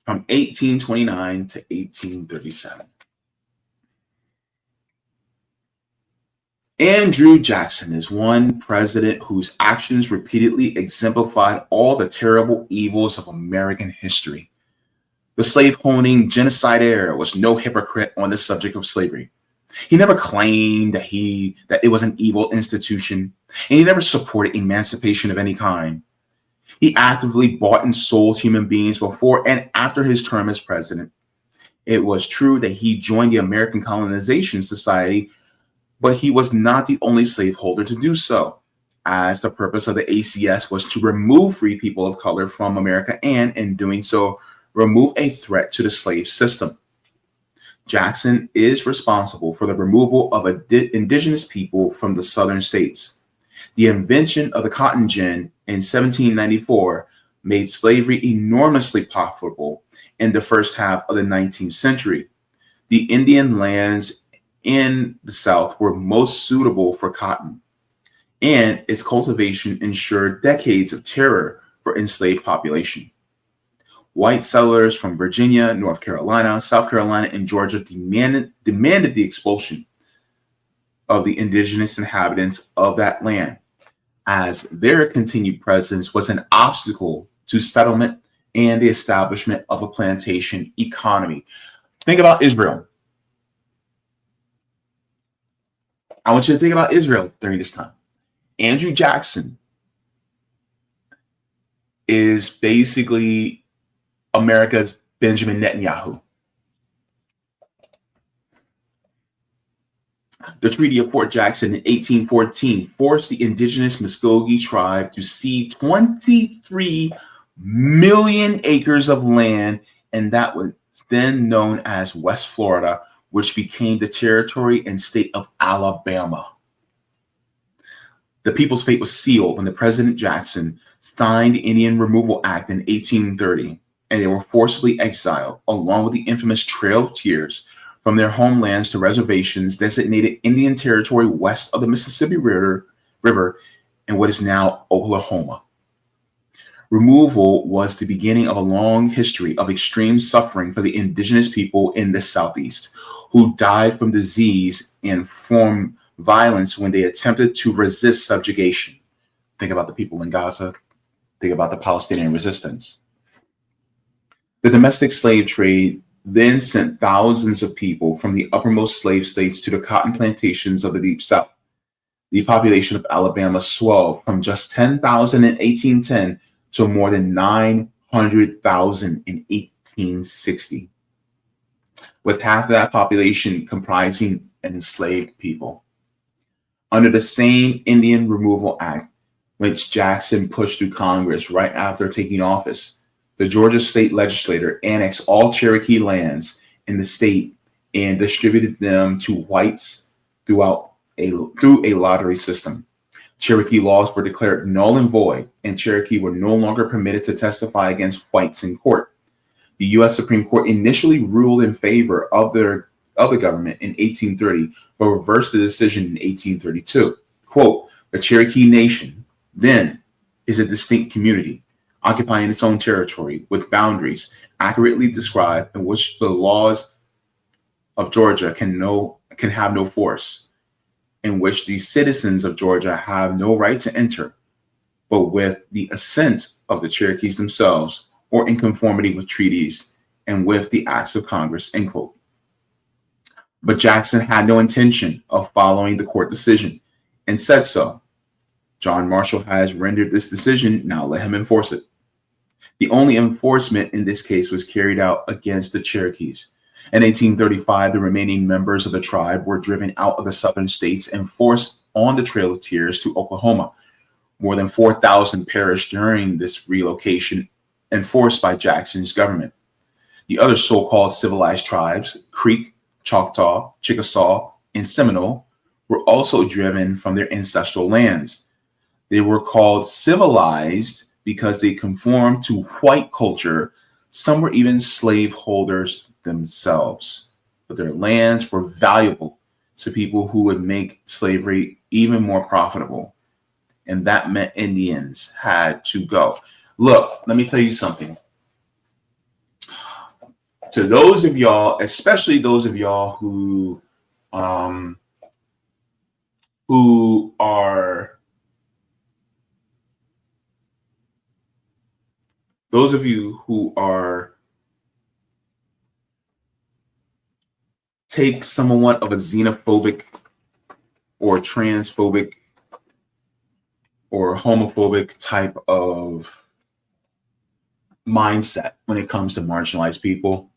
Speaker 1: From 1829 to 1837. Andrew Jackson is one president whose actions repeatedly exemplified all the terrible evils of American history. The slave-owning genocide era was no hypocrite on the subject of slavery. He never claimed that it was an evil institution, and he never supported emancipation of any kind. He actively bought and sold human beings before and after his term as president. It was true that he joined the American Colonization Society, but he was not the only slaveholder to do so, as the purpose of the ACS was to remove free people of color from America and, in doing so, remove a threat to the slave system. Jackson is responsible for the removal of indigenous people from the southern states. The invention of the cotton gin in 1794 made slavery enormously profitable in the first half of the 19th century. The Indian lands in the South were most suitable for cotton, and its cultivation ensured decades of terror for enslaved population. White settlers from Virginia, North Carolina, South Carolina, and Georgia demanded the expulsion of the indigenous inhabitants of that land, as their continued presence was an obstacle to settlement and the establishment of a plantation economy. Think about Israel. I want you to think about Israel during this time. Andrew Jackson is basically America's Benjamin Netanyahu. The Treaty of Fort Jackson in 1814 forced the indigenous Muskogee tribe to cede 23 million acres of land, and that was then known as West Florida, which became the territory and state of Alabama. The people's fate was sealed when the President Jackson signed the Indian Removal Act in 1830, and they were forcibly exiled, along with the infamous Trail of Tears, from their homelands to reservations designated Indian Territory west of the Mississippi River in what is now Oklahoma. Removal was the beginning of a long history of extreme suffering for the indigenous people in the Southeast, who died from disease and from violence when they attempted to resist subjugation. Think about the people in Gaza. Think about the Palestinian resistance. The domestic slave trade then sent thousands of people from the uppermost slave states to the cotton plantations of the Deep South. The population of Alabama swelled from just 10,000 in 1810 to more than 900,000 in 1860, with half of that population comprising enslaved people. Under the same Indian Removal Act, which Jackson pushed through Congress right after taking office, the Georgia state legislature annexed all Cherokee lands in the state and distributed them to whites through a lottery system. Cherokee laws were declared null and void, and Cherokee were no longer permitted to testify against whites in court. The U.S. Supreme Court initially ruled in favor of the government in 1830, but reversed the decision in 1832. Quote, the Cherokee Nation, then, is a distinct community, occupying its own territory with boundaries accurately described, in which the laws of Georgia can have no force, in which the citizens of Georgia have no right to enter, but with the assent of the Cherokees themselves, or in conformity with treaties and with the acts of Congress, end quote. But Jackson had no intention of following the court decision and said so. John Marshall has rendered this decision, now let him enforce it. The only enforcement in this case was carried out against the Cherokees. In 1835, the remaining members of the tribe were driven out of the southern states and forced on the Trail of Tears to Oklahoma. More than 4,000 perished during this relocation enforced by Jackson's government. The other so-called civilized tribes, Creek, Choctaw, Chickasaw, and Seminole, were also driven from their ancestral lands. They were called civilized because they conformed to white culture. Some were even slaveholders themselves, but their lands were valuable to people who would make slavery even more profitable. And that meant Indians had to go. Look, let me tell you something. To those of y'all, especially those of y'all who are those of you who are take somewhat of a xenophobic or transphobic or homophobic type of mindset when it comes to marginalized people,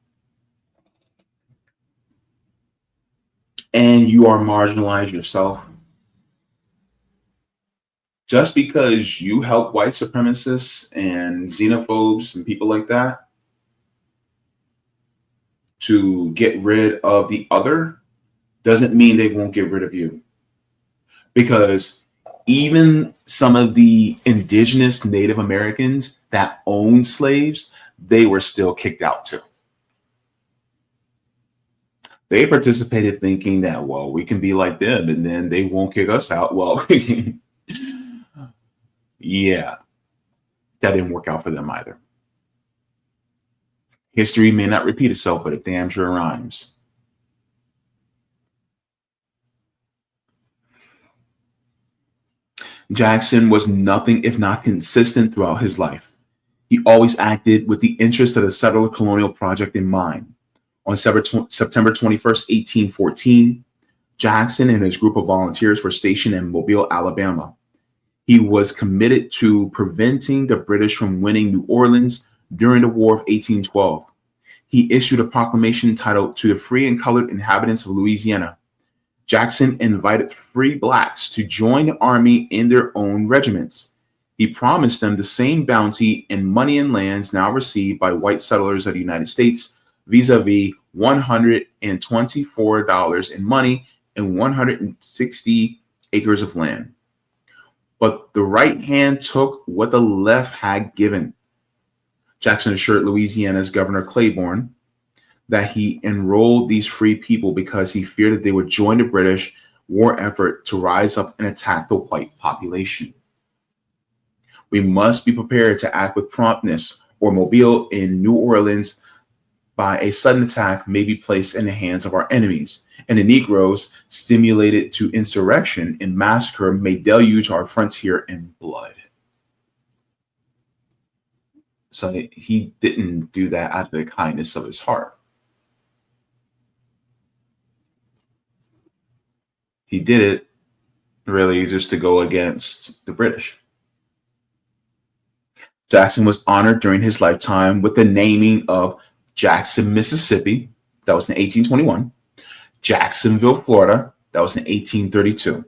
Speaker 1: and you are marginalized yourself, just because you help white supremacists and xenophobes and people like that to get rid of the other, doesn't mean they won't get rid of you. Because Even some of the indigenous Native Americans that owned slaves, they were still kicked out too. They participated thinking that, well, we can be like them and then they won't kick us out. Well, yeah, that didn't work out for them either. History may not repeat itself, but it damn sure rhymes. Jackson was nothing if not consistent throughout his life. He always acted with the interest of the settler colonial project in mind. On September 21st, 1814, Jackson and his group of volunteers were stationed in Mobile, Alabama. He was committed to preventing the British from winning New Orleans during the War of 1812. He issued a proclamation titled "To the Free and Colored Inhabitants of Louisiana." Jackson invited free blacks to join the army in their own regiments. He promised them the same bounty in money and lands now received by white settlers of the United States, vis-a-vis $124 in money and 160 acres of land. But the right hand took what the left had given. Jackson assured Louisiana's Governor Claiborne that he enrolled these free people because he feared that they would join the British war effort to rise up and attack the white population. We must be prepared to act with promptness, or Mobile in New Orleans by a sudden attack may be placed in the hands of our enemies, and the Negroes, stimulated to insurrection and massacre, may deluge our frontier in blood. So he didn't do that out of the kindness of his heart. He did it really just to go against the British. Jackson was honored during his lifetime with the naming of Jackson, Mississippi. That was in 1821. Jacksonville, Florida. That was in 1832.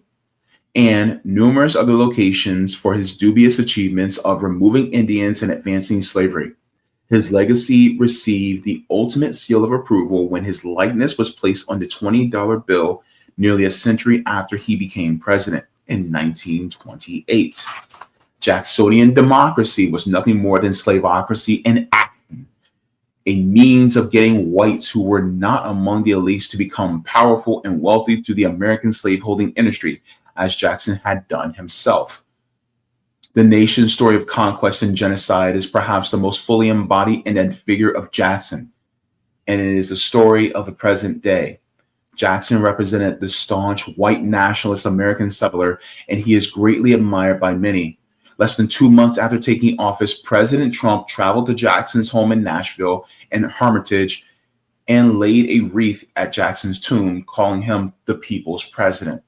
Speaker 1: And numerous other locations for his dubious achievements of removing Indians and advancing slavery. His legacy received the ultimate seal of approval when his likeness was placed on the $20 bill nearly a century after he became president in 1928. Jacksonian democracy was nothing more than slaveocracy in action, a means of getting whites who were not among the elites to become powerful and wealthy through the American slaveholding industry, as Jackson had done himself. The nation's story of conquest and genocide is perhaps the most fully embodied and figure of Jackson, and it is the story of the present day. Jackson represented the staunch white nationalist American settler, and he is greatly admired by many. Less than 2 months after taking office, President Trump traveled to Jackson's home in Nashville and Hermitage and laid a wreath at Jackson's tomb, calling him the people's president.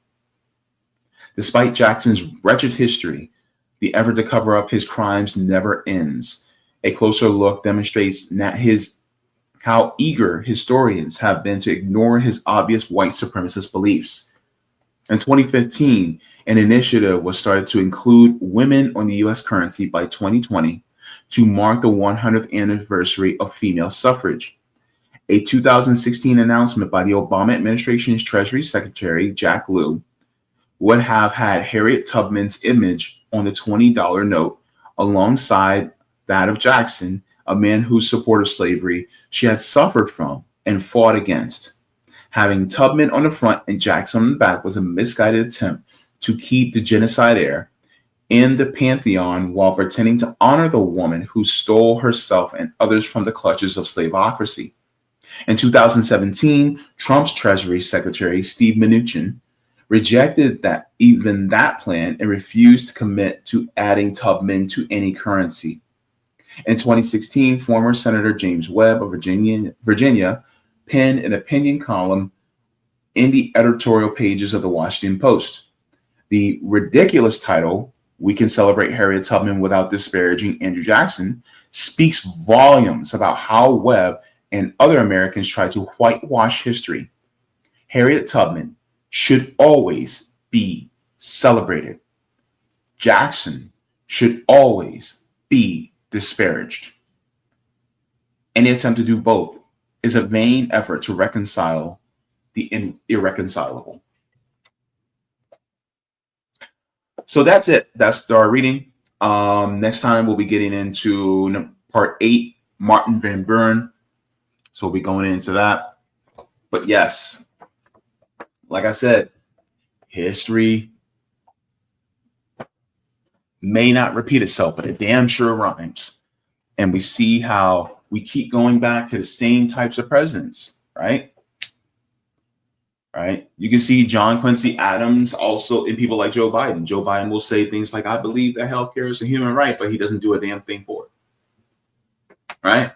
Speaker 1: Despite Jackson's wretched history, the effort to cover up his crimes never ends. A closer look demonstrates how eager historians have been to ignore his obvious white supremacist beliefs. In 2015, an initiative was started to include women on the U.S. currency by 2020 to mark the 100th anniversary of female suffrage. A 2016 announcement by the Obama administration's Treasury Secretary, Jack Lew, would have had Harriet Tubman's image on the $20 note alongside that of Jackson, a man who supported slavery she had suffered from and fought against. Having Tubman on the front and Jackson on the back was a misguided attempt to keep the genocide heir in the pantheon while pretending to honor the woman who stole herself and others from the clutches of slaveocracy. In 2017, Trump's Treasury Secretary, Steve Mnuchin, rejected that plan and refused to commit to adding Tubman to any currency. In 2016, former Senator James Webb of Virginia penned an opinion column in the editorial pages of the Washington Post. The ridiculous title, "We Can Celebrate Harriet Tubman Without Disparaging Andrew Jackson," speaks volumes about how Webb and other Americans try to whitewash history. Harriet Tubman should always be celebrated. Jackson should always be disparaged. Any attempt to do both is a vain effort to reconcile the irreconcilable. So that's it. That's our reading. Next time we'll be getting into part 8, Martin Van Buren. So we'll be going into that. But yes, like I said, history may not repeat itself, but it damn sure rhymes. And we see how we keep going back to the same types of presidents, right? Right? You can see John Quincy Adams also in people like Joe Biden. Joe Biden will say things like, I believe that healthcare is a human right, but he doesn't do a damn thing for it. Right?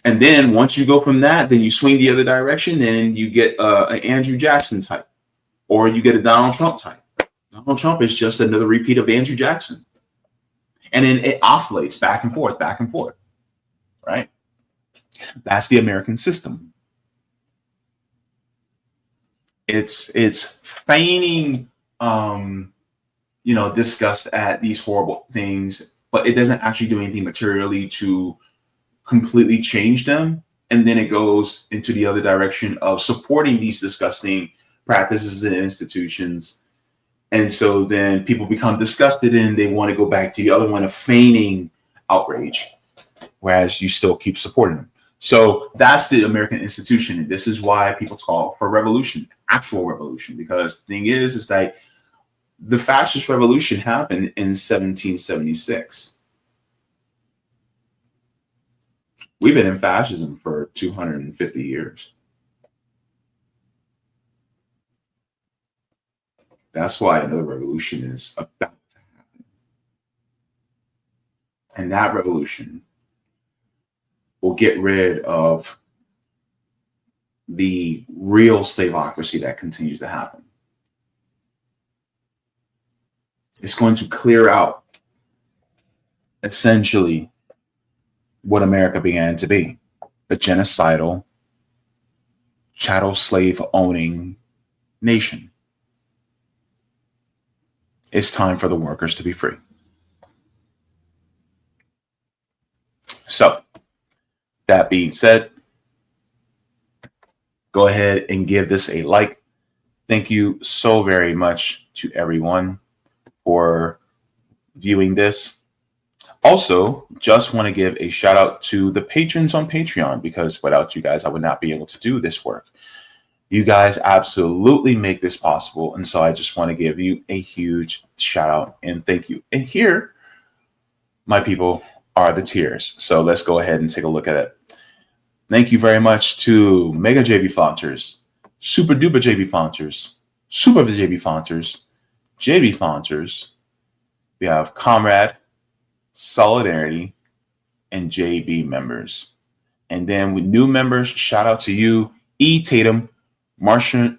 Speaker 1: And then once you go from that, then you swing the other direction and you get an Andrew Jackson type, or you get a Donald Trump type. Donald Trump is just another repeat of Andrew Jackson. And then it oscillates back and forth, right? That's the American system. It's feigning, disgust at these horrible things, but it doesn't actually do anything materially to completely change them. And then it goes into the other direction of supporting these disgusting practices and institutions. And so then people become disgusted and they want to go back to the other one of feigning outrage, whereas you still keep supporting them. So that's the American institution. And this is why people call for revolution, actual revolution, because the thing is that the fascist revolution happened in 1776. We've been in fascism for 250 years. That's why another revolution is about to happen. And that revolution will get rid of the real slaveocracy that continues to happen. It's going to clear out essentially what America began to be, a genocidal, chattel slave owning nation. It's time for the workers to be free. So, that being said, go ahead and give this a like. Thank you so very much to everyone for viewing this. Also, just want to give a shout out to the patrons on Patreon, because without you guys, I would not be able to do this work. You guys absolutely make this possible. And so I just want to give you a huge shout out and thank you. And here, my people, are the tiers. So let's go ahead and take a look at it. Thank you very much to Mega Jaybefaunters, Super Duper Jaybefaunters, Super Jaybefaunters, Jaybefaunters. We have Comrade, Solidarity, and JB members. And then with new members, shout out to you, E. Tatum, Marsha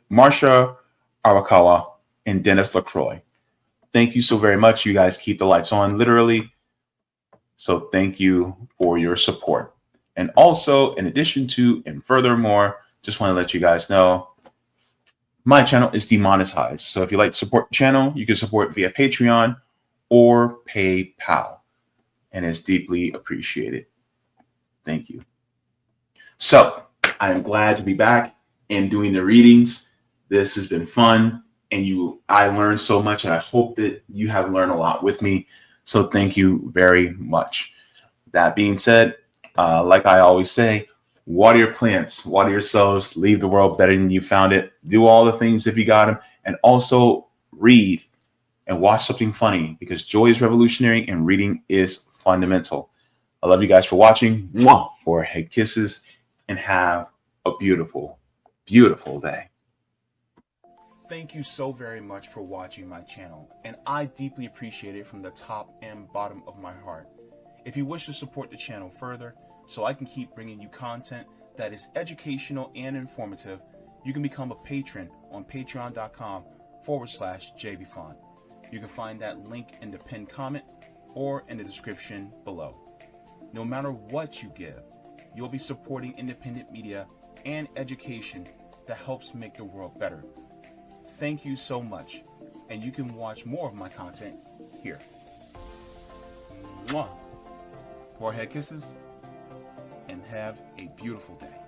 Speaker 1: Arakawa, and Dennis LaCroix. Thank you so very much. You guys keep the lights on, literally. So thank you for your support. And also, in addition to, and furthermore, just want to let you guys know, my channel is demonetized. So if you like to support the channel, you can support via Patreon or PayPal. And it's deeply appreciated. Thank you. So I am glad to be back and doing the readings. This has been fun, and I learned so much, and I hope that you have learned a lot with me. So thank you very much. That being said, like I always say, water your plants, water yourselves, leave the world better than you found it. Do all the things if you got them, and also read and watch something funny, because joy is revolutionary and reading is fundamental. I love you guys for watching. Mwah! Forehead kisses, and have a beautiful, beautiful day. Thank you so very much for watching my channel, and I deeply appreciate it from the top and bottom of my heart. If you wish to support the channel further, so I can keep bringing you content that is educational and informative, you can become a patron on patreon.com/Jaybefaunt. You can find that link in the pinned comment or in the description below. No matter what you give, you'll be supporting independent media and education that helps make the world better. Thank you so much, and you can watch more of my content here. Mwah. Forehead kisses, and have a beautiful day.